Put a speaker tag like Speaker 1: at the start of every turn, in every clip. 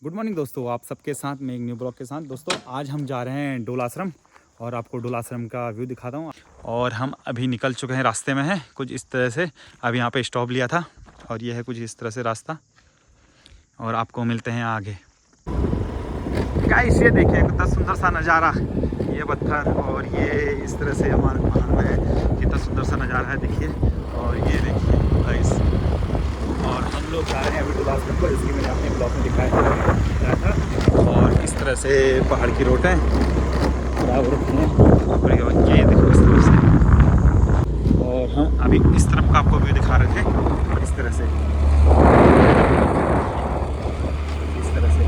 Speaker 1: Good morning दोस्तों, आप सबके साथ मैं एक न्यू ब्लॉग के साथ। दोस्तों आज हम जा रहे हैं डोल आश्रम और आपको डोल आश्रम का व्यू दिखाता हूँ। और हम अभी निकल चुके हैं, रास्ते में हैं कुछ इस तरह से। अब यहाँ पे स्टॉप लिया था और ये है कुछ इस तरह से रास्ता और आपको मिलते हैं आगे। गाइस ये देखिए कितना सुंदर सा नज़ारा, ये पत्थर और ये इस तरह से हमारे पहाड़ में कितना सुंदर सा नज़ारा है देखिए। और ये देखिए गाइस, और हम लोग जा रहे हैं अभी डोल आश्रम को, इसकी मैंने अपने ब्लॉग में दिखाया था। और इस तरह से पहाड़ की रोड है बराबर और ये देखो इस तरह से। और हम अभी इस तरफ का आपको व्यू दिखा रहे थे, इस तरह से इस तरह से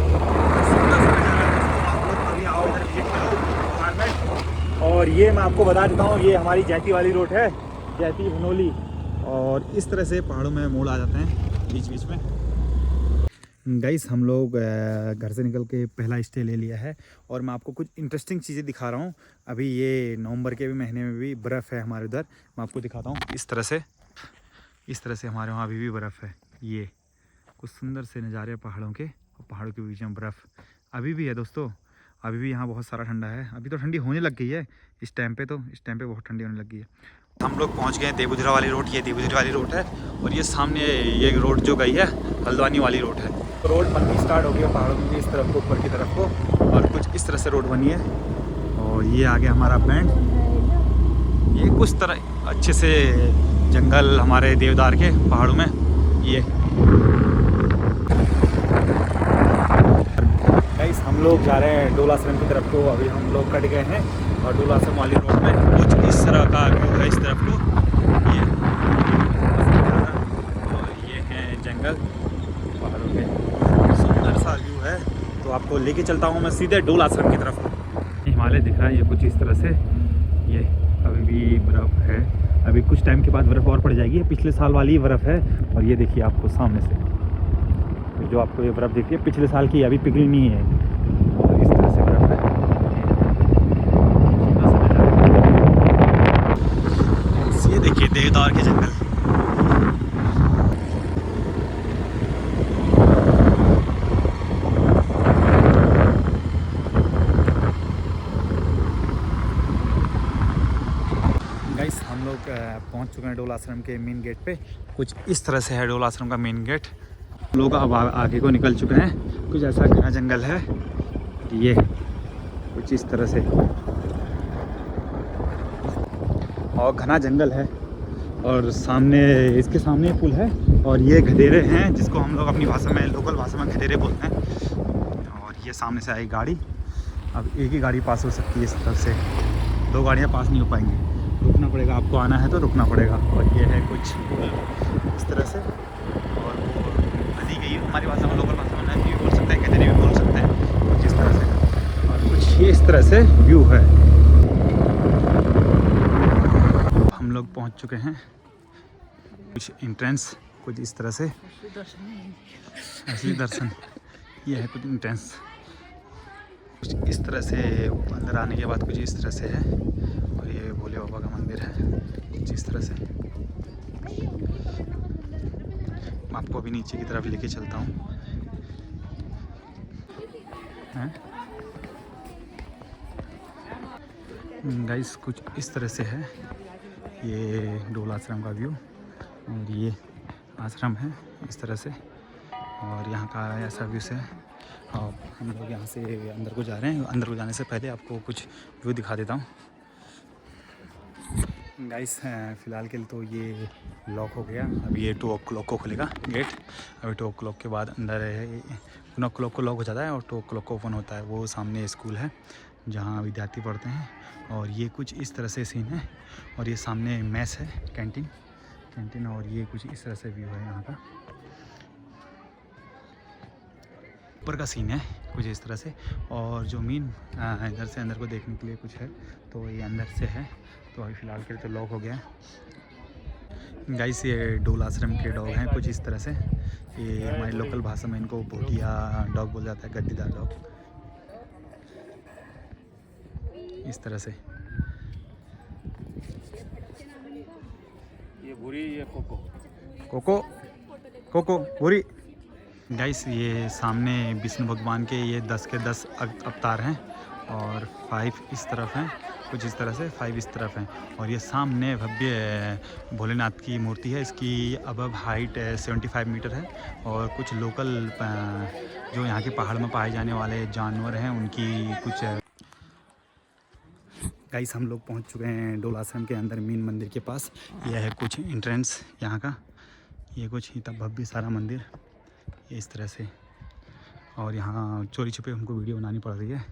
Speaker 1: अभी आओ इधर विजिट करो। और ये मैं आपको बता देता हूँ, ये हमारी जैती वाली रोड है, जैती भनोली। और इस तरह से पहाड़ों में मोड़ आ जाते हैं बीच बीच में। गाइस हम लोग घर से निकल के पहला स्टे ले लिया है और मैं आपको कुछ इंटरेस्टिंग चीज़ें दिखा रहा हूँ। अभी ये नवंबर के भी महीने में भी बर्फ़ है हमारे उधर, मैं आपको दिखाता हूँ। इस तरह से हमारे वहाँ अभी भी बर्फ़ है। ये कुछ सुंदर से नज़ारे पहाड़ों के, और पहाड़ों के बीच में बर्फ़ अभी भी है दोस्तों। अभी भी यहाँ बहुत सारा ठंडा है, अभी तो ठंडी होने लग गई है इस टाइम पे बहुत ठंडी होने लग गई है। हम लोग पहुँच गए हैं देवुझरा वाली रोड, ये देवुझरा वाली रोड है। और ये सामने ये रोड जो गई है हल्द्वानी वाली रोड है। तो रोड बननी स्टार्ट हो गई है पहाड़ों में इस तरफ को, ऊपर की तरफ को, और कुछ इस तरह से रोड बनी है। और ये आ गया हमारा बैंड, ये कुछ तरह अच्छे से जंगल हमारे देवदार के पहाड़ों में। ये गाइस हम लोग जा रहे हैं डोल आश्रम की तरफ को, अभी हम लोग कट गए हैं और डोल आश्रम वाली रोड में कुछ इस तरह का व्यू है इस तरफ को। ये और ये है जंगल पहाड़ों के, सुंदर सा व्यू है। तो आपको लेके चलता हूँ मैं सीधे डोल आश्रम की तरफ। हिमालय दिख रहा है ये कुछ इस तरह से। ये अभी भी बर्फ़ है, अभी कुछ टाइम के बाद बर्फ़ और पड़ जाएगी। पिछले साल वाली बर्फ़ है। और ये देखिए आपको सामने से जो आपको ये बर्फ़ दिखती है पिछले साल की, अभी पिघली नहीं है। और इस तरह से बर्फ़ है, ये देखिए देवदार के जंगल। गाइस हम लोग पहुंच चुके हैं डोल आश्रम के मेन गेट पे। कुछ इस तरह से है डोल आश्रम का मेन गेट। लोग अब आगे को निकल चुके हैं, कुछ ऐसा घना जंगल है। ये कुछ इस तरह से और घना जंगल है। और सामने इसके सामने पुल है और ये गधेरे हैं जिसको हम लोग अपनी भाषा में, लोकल भाषा में गधेरे बोलते हैं। और ये सामने से आई गाड़ी, अब एक ही गाड़ी पास हो सकती है इस तरफ से, दो गाड़ियाँ पास नहीं हो पाएंगी, रुकना पड़ेगा। आपको आना है तो रुकना पड़ेगा। और ये है कुछ इस तरह से। और वो नदी गई हमारी भाषा में, लोकल भाषा में नदी भी बोल सकते हैं, गधेरे भी बोल सकते हैं, कुछ इस तरह से। और कुछ ये इस तरह से व्यू है। हम लोग पहुंच चुके हैं, कुछ एंट्रेंस कुछ इस तरह से, असली दर्शन। ये है कुछ एंट्रेंस कुछ इस तरह से। अंदर आने के बाद कुछ इस तरह से है। और ये भोले बाबा का मंदिर है कुछ इस तरह से। मैं आपको अभी नीचे की तरफ लेके चलता हूँ। गाइस कुछ इस तरह से है ये डोल आश्रम का व्यू। और ये आश्रम है इस तरह से, और यहाँ का ऐसा व्यू है। और हम लोग यहाँ से अंदर को जा रहे हैं। अंदर को जाने से पहले आपको कुछ व्यू दिखा देता हूँ। गाइस फ़िलहाल के लिए तो ये लॉक हो गया, अभी ये 2 o'clock को खुलेगा गेट। अभी 2 o'clock के बाद अंदर 1 o'clock को लॉक हो जाता है और 2 o'clock को ओपन होता है। वो सामने स्कूल है जहाँ विद्यार्थी पढ़ते हैं। और ये कुछ इस तरह से सीन है। और ये सामने मेस है, कैंटीन। और ये कुछ इस तरह से व्यू है यहाँ का, ऊपर का सीन है कुछ इस तरह से। और जो मेन इधर से अंदर को देखने के लिए कुछ है, तो ये अंदर से है। तो अभी फ़िलहाल के लिए तो लॉक हो गया है। गाइस ये डोल आश्रम के डॉग हैं कुछ इस तरह से। ये हमारी लोकल भाषा में इनको भोटिया डॉग बोला जाता है, गद्दीदार डॉग इस तरह से।
Speaker 2: ये भूरी, ये कोको।
Speaker 1: कोको भूरी। गाइस ये सामने विष्णु भगवान के ये 10 के 10 अवतार हैं और 5 इस तरफ हैं, कुछ इस तरह से 5 इस तरफ हैं। और ये सामने भव्य भोलेनाथ की मूर्ति है। इसकी अबव हाइट 75 मीटर है। और कुछ लोकल जो यहाँ के पहाड़ में पाए जाने वाले जानवर हैं उनकी कुछ। गाइस हम लोग पहुँच चुके हैं डोल आश्रम के अंदर मेन मंदिर के पास। यह है कुछ एंट्रेंस यहाँ का। ये कुछ ही तब भव्य सारा मंदिर ये इस तरह से। और यहाँ चोरी छुपे हमको वीडियो बनानी पड़ रही है।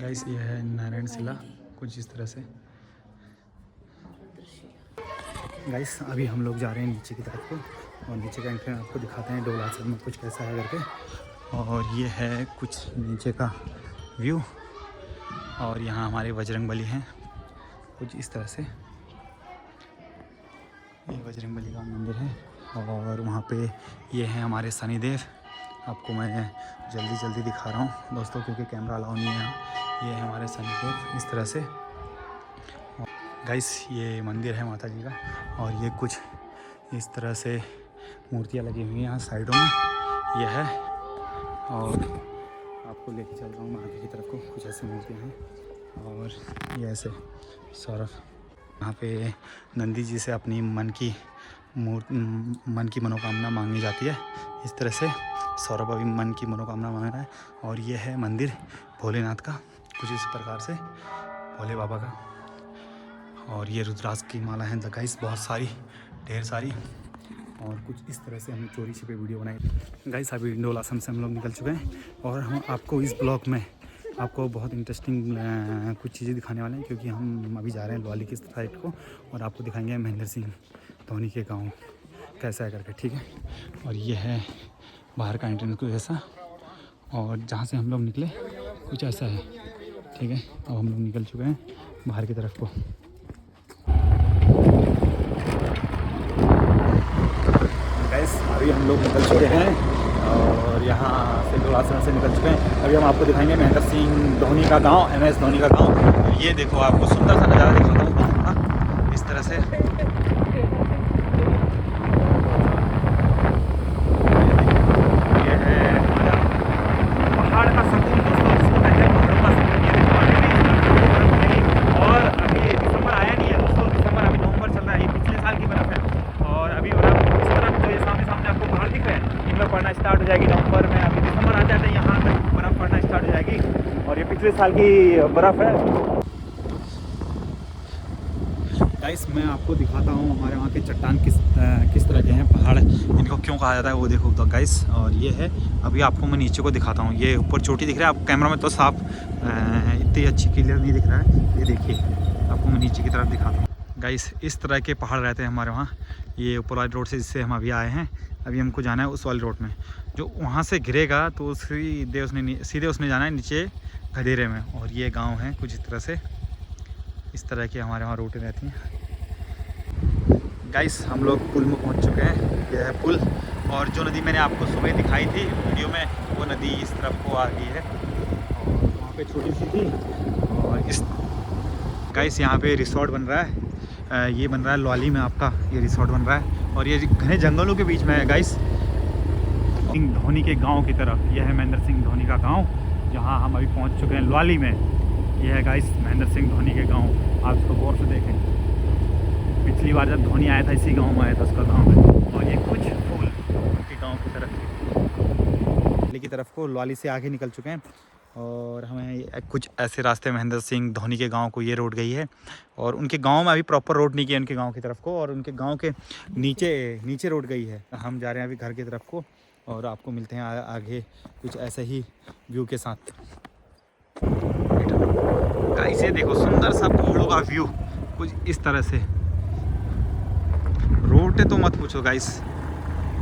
Speaker 1: गाइस ये है नारायण शिला कुछ इस तरह से। गाइस अभी हम लोग जा रहे हैं नीचे की तरफ को और नीचे का एंट्रेंस आपको दिखाते हैं डोल आश्रम में कुछ कैसा है करके। और ये है कुछ नीचे का व्यू। और यहाँ हमारे बजरंगबली हैं कुछ इस तरह से। ये बजरंगबली का मंदिर है। और वहाँ पे ये हैं हमारे शनिदेव। आपको मैं जल्दी दिखा रहा हूँ दोस्तों क्योंकि कैमरा अलाउ नहीं है यहाँ। ये है हमारे शनिदेव इस तरह से। गाइस ये मंदिर है माता जी का। और ये कुछ इस तरह से मूर्तियाँ लगी हुई हैं यहाँ साइडों में ये है। और आपको लेके चल रहा हूँ मैं आगे की तरफ को। कुछ ऐसी मूर्तियाँ हैं और ये ऐसे सौरभ यहाँ पे नंदी जी से अपनी मन की मनोकामना मांगी जाती है। इस तरह से सौरभ अभी मन की मनोकामना मांग रहा है। और ये है मंदिर भोलेनाथ का कुछ इस प्रकार से भोले बाबा का। और ये रुद्राक्ष की माला है गाइस बहुत सारी ढेर सारी। और कुछ इस तरह से हमने चोरी छिपे वीडियो बनाई। गाइस अभी डोल आश्रम से हम लोग निकल चुके हैं और हम आपको इस ब्लॉग में आपको बहुत इंटरेस्टिंग कुछ चीज़ें दिखाने वाले हैं क्योंकि हम अभी जा रहे हैं लवाली की साइड को। और आपको दिखाएंगे महेंद्र सिंह धोनी के गांव कैसा है करके, ठीक है। और ये है बाहर का एंट्रेंस कुछ ऐसा। और जहाँ से हम लोग निकले कुछ ऐसा है, ठीक है। अब हम लोग निकल चुके हैं बाहर की तरफ को। गाइस अभी हम लोग निकल चुके हैं और यहाँ से डोल आश्रम से निकल चुके हैं। अभी हम आपको दिखाएंगे महेंद्र सिंह धोनी का गांव, MS धोनी का गांव। ये देखो आपको सुंदर सा नज़ारा दिखाता हूँ गाँव का इस तरह से। ये है पहाड़ का सुकून दोस्तों जिसको कहते हैं पहाड़ों का सुकून। ये देखो और अभी दिसंबर आया नहीं है दोस्तों। दिसंबर अभी नवंबर चल रहा है। ये पिछले साल की बर्फ़ है। और अभी बर्फ़ इस तरफ जो ये सामने आपको पहाड़ दिख रहे हैं इनमें पड़ना स्टार्ट हो जाएगी नवंबर में। अभी दिसंबर आ जाता है यहाँ तक बर्फ़ पड़ना स्टार्ट हो जाएगी। और ये पिछले साल की बर्फ़ है। गाइस मैं आपको दिखाता हूँ हमारे वहाँ के चट्टान किस तरह के हैं, पहाड़ इनको क्यों कहा जाता है वो देखो तो गाइस। और ये है अभी आपको मैं नीचे को दिखाता हूँ। ये ऊपर चोटी दिख रहा है आपको कैमरा में तो साफ इतनी अच्छी क्लियर नहीं दिख रहा है। ये देखिए आपको मैं नीचे की तरफ दिखाता हूँ। गाइस इस तरह के पहाड़ रहते हैं हमारे वहाँ। ये ऊपर वाली रोड से जिससे हम अभी आए हैं अभी हमको जाना है उस वाली रोड में। जो वहाँ से गिरेगा तो सीधे उसने जाना है नीचे गधेरे में। और ये गाँव है कुछ इस तरह से। इस तरह की हमारे वहाँ रूटें रहती हैं। गाइस हम लोग पुल में पहुँच चुके हैं। यह है पुल। और जो नदी मैंने आपको सुबह दिखाई थी वीडियो में वो नदी इस तरफ को आ गई है और वहाँ पे छोटी सी थी। और इस गाइस यहाँ पे रिसोर्ट बन रहा है। ये बन रहा है लवाली में आपका ये रिसोर्ट बन रहा है। और ये घने जंगलों के बीच में है गाइस। सिंह धोनी के गाँव की तरफ यह है महेंद्र सिंह धोनी का गाँव जहाँ हम अभी पहुँच चुके हैं लवाली में। यह है गाइस महेंद्र सिंह धोनी के गांव। आप इसको गौर से देखें। पिछली बार जब धोनी आया था इसी गांव में आया था उसका गांव है। और ये कुछ फूल के गांव की तरफ को लवाली से आगे निकल चुके हैं। और हमें कुछ ऐसे रास्ते महेंद्र सिंह धोनी के गांव को ये रोड गई है। और उनके गांव में अभी प्रॉपर रोड नहीं किया उनके गांव की तरफ को। और उनके गांव के नीचे रोड गई है। हम जा रहे हैं अभी घर की तरफ को और आपको मिलते हैं आगे कुछ ऐसे ही व्यू के साथ। गाइस ये देखो सुंदर सा पहाड़ों का व्यू कुछ इस तरह से। रोड तो मत पूछो गाइस।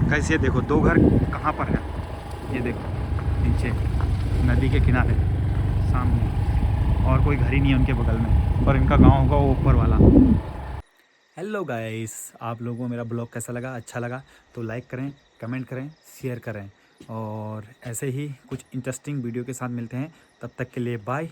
Speaker 1: गाइस ये देखो दो घर कहाँ पर है। ये देखो नीचे नदी के किनारे सामने और कोई घर ही नहीं है उनके बगल में। और इनका गांव होगा वो ऊपर वाला। हेलो गाइस आप लोगों को मेरा ब्लॉग कैसा लगा? अच्छा लगा तो लाइक करें, कमेंट करें, शेयर करें। और ऐसे ही कुछ इंटरेस्टिंग वीडियो के साथ मिलते हैं। तब तक के लिए बाय।